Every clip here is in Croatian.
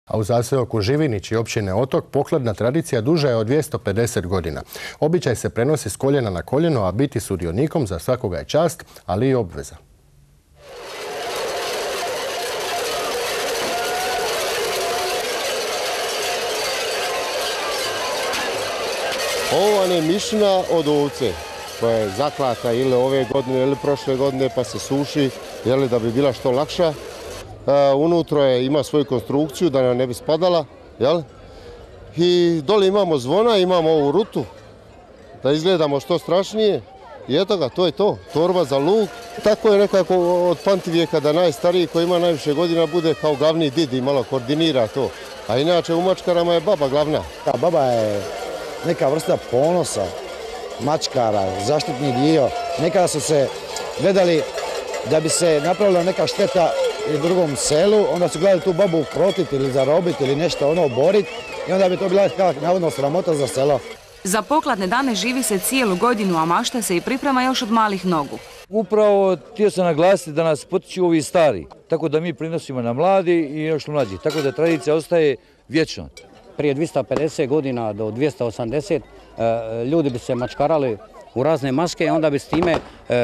A u zaseoku Živinić i općine Otok pokladna tradicija duža je od 250 godina. Običaj se prenosi s koljena na koljeno, a biti sudionikom za svakoga je čast, ali i obveza. Ovo vam je mišina od ovce koja je zaklata ili ove godine ili prošle godine pa se suši da bi bila što lakša. Unutra ima svoju konstrukciju da nam ne bi spadala. I dole imamo zvona, imamo ovu rutu da izgledamo što strašnije. I eto ga, to je to. Torba za luk. Tako je nekako od pamtivijeka da najstariji koji ima najviše godina bude kao glavni did i malo koordinira to. A inače u mačkarama je baba glavna. Baba je neka vrsta ponosa, mačkara, zaštitni dio. Nekada su se gledali da bi se napravila neka šteta u drugom selu, onda su gledali tu babu ukrotiti ili zarobiti ili nešto oboriti i onda bi to bila navodno sramota za selo. Za pokladne dane živi se cijelu godinu, a mašta se i priprema još od malih nogu. Upravo htio sam naglasiti da nas potiču ovi stari, tako da mi prinosimo na mladi i još mlađi, tako da tradicija ostaje vječno. Prije 250 godina do 280 ljudi bi se mačkarali u razne maske i onda bi s time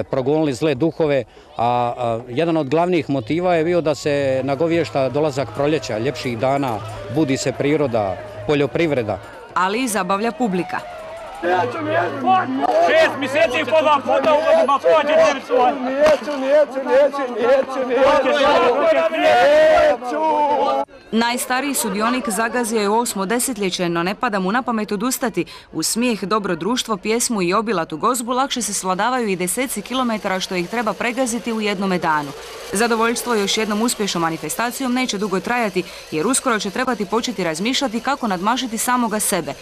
progonili zle duhove, a jedan od glavnih motiva je bio da se nagovješta dolazak proljeća, ljepših dana, budi se priroda, poljoprivreda. Ali i zabavlja publika. 6 mjeseci po 2 puta uvodimo pođe Najstariji sudionik zagazio je 8. desetljeće, no ne pada mu na pamet odustati. U smijeh, dobro društvo, pjesmu i obilatu gozbu lakše se svladavaju i deseci kilometara što ih treba pregaziti u jednome danu. Zadovoljstvo još jednom uspješnom manifestacijom neće dugo trajati, jer uskoro će trebati početi razmišljati kako nadmašiti samoga sebe.